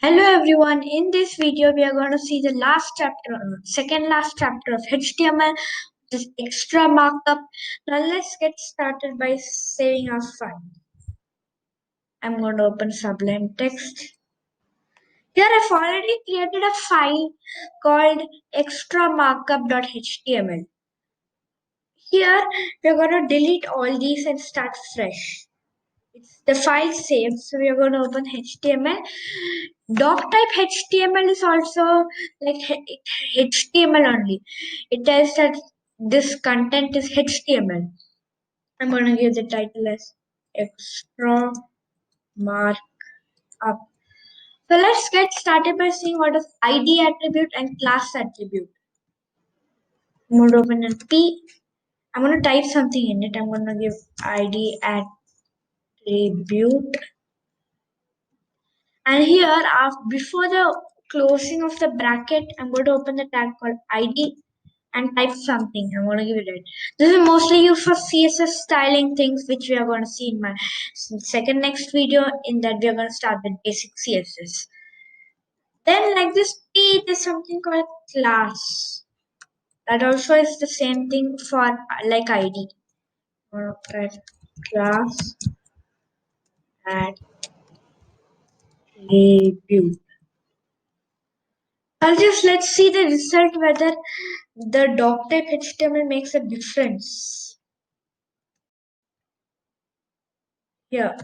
Hello everyone, in this video we are going to see the last chapter, second last chapter of HTML, this extra markup. Now let's get started by saving our file. I'm going to open Sublime Text. Here I've already created a file called extramarkup.html. Here we're going to delete all these and start fresh. It's the file saved, so we are going to open HTML. Doc type HTML is also like HTML only. It tells that this content is HTML. I'm going to give the title as extra markup. So let's get started by seeing what is ID attribute and class attribute. I'm going to open a P. I'm going to type something in it. I'm going to give ID attribute. And here, before the closing of the bracket, I'm going to open the tag called ID and type something. I'm going to give it a. This is mostly used for CSS styling things, which we are going to see in my second next video. In that, we are going to start with basic CSS. Then, like this P, there's something called class. That also is the same thing for like ID. Class attribute. Let's see the result whether the doc type HTML makes a difference. Here,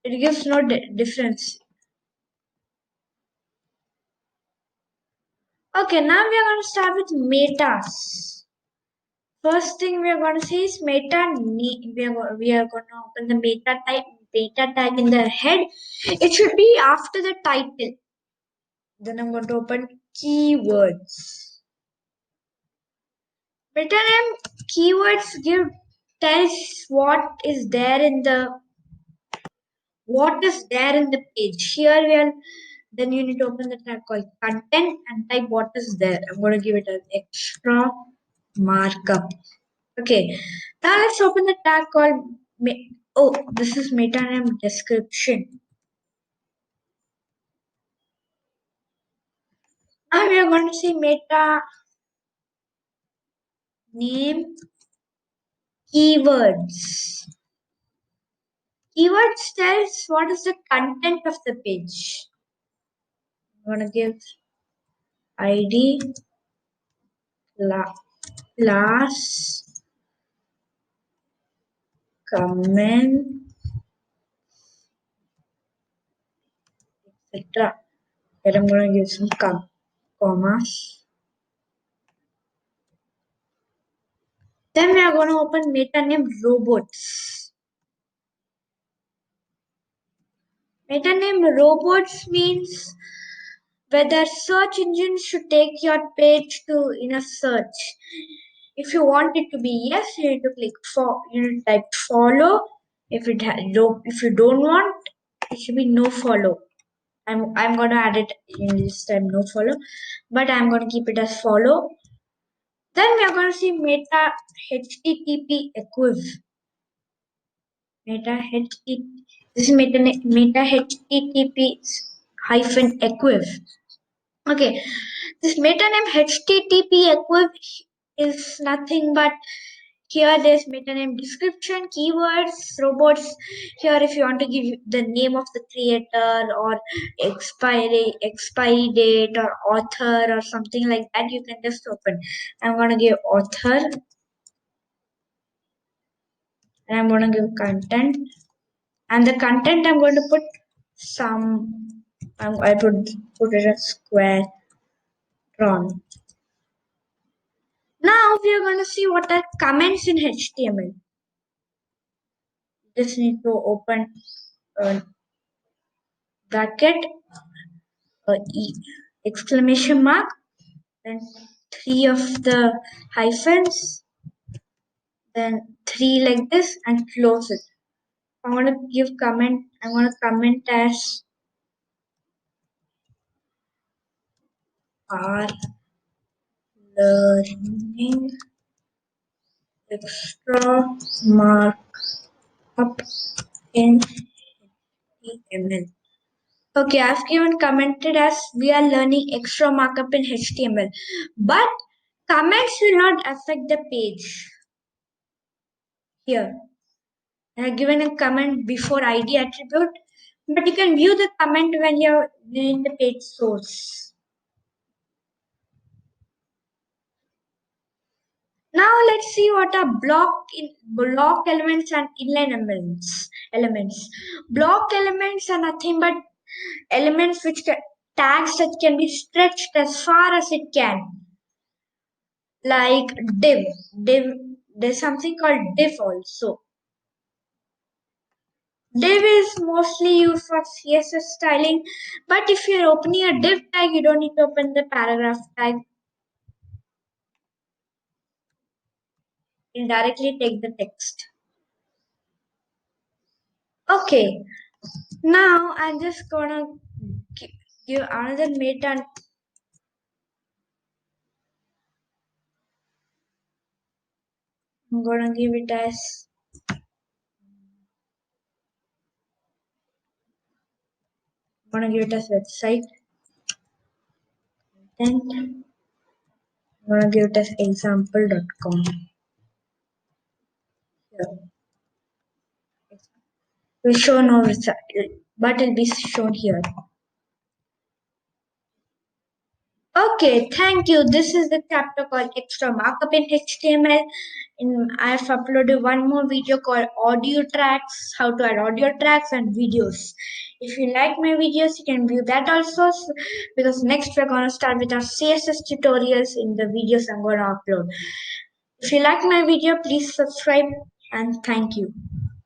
it gives no difference. Okay, now we are going to start with metas. First thing we are going to see is meta. We are going to open the meta tag in the head. It should be after the title. Then I'm going to open keywords. Meta name keywords tells what is there in the page. Here we are. Then you need to open the tab called content and type what is there. I'm going to give it an extra markup. Okay. Now let's open the tag called this is meta name description. Now we are going to see meta name keywords. Keywords tells what is the content of the page. I'm going to give ID class comment etc. Here I'm going to give some commas. Then we are going to open meta name robots. Meta name robots means whether search engines should take your page to in a search. If you want it to be yes, you need to click you need to type follow. If if you don't want, it should be no follow. I'm gonna add it in this time no follow, but I'm gonna keep it as follow. Then we are gonna see meta HTTP equiv. This is meta HTTP hyphen equiv. Okay, this meta name HTTP equiv is nothing but here there's meta name description, keywords, robots. Here if you want to give the name of the creator or expiry date or author or something like that, you can just open. I'm gonna give author and I'm gonna give content. And the content I'm going to put I put it as square drawn. Now we are going to see what are comments in HTML. Just need to open a bracket, exclamation mark, then 3 of the hyphens, then 3 like this, and close it. I'm going to give comment. I'm going to comment as are learning extra markup in HTML. Okay, I've given commented as we are learning extra markup in HTML, but comments will not affect the page. Here, I have given a comment before ID attribute, but you can view the comment when you're in the page source. Now let's see what are block elements and inline elements. Block elements are nothing but elements tags that can be stretched as far as it can, like div. There's something called div also. Div is mostly used for CSS styling, but if you're opening a div tag, you don't need to open the paragraph tag. You'll directly take the text. Okay, now I'm just gonna give another meta. I'm gonna give it as website. Then I'm gonna give it as example.com. Here. We show no result, but it'll be shown here. Okay, thank you. This is the chapter called Extra Markup in HTML. I've uploaded one more video called Audio Tracks, how to add audio tracks and videos. If you like my videos, you can view that also, because next we're going to start with our CSS tutorials in the videos I'm going to upload. If you like my video, please subscribe and thank you.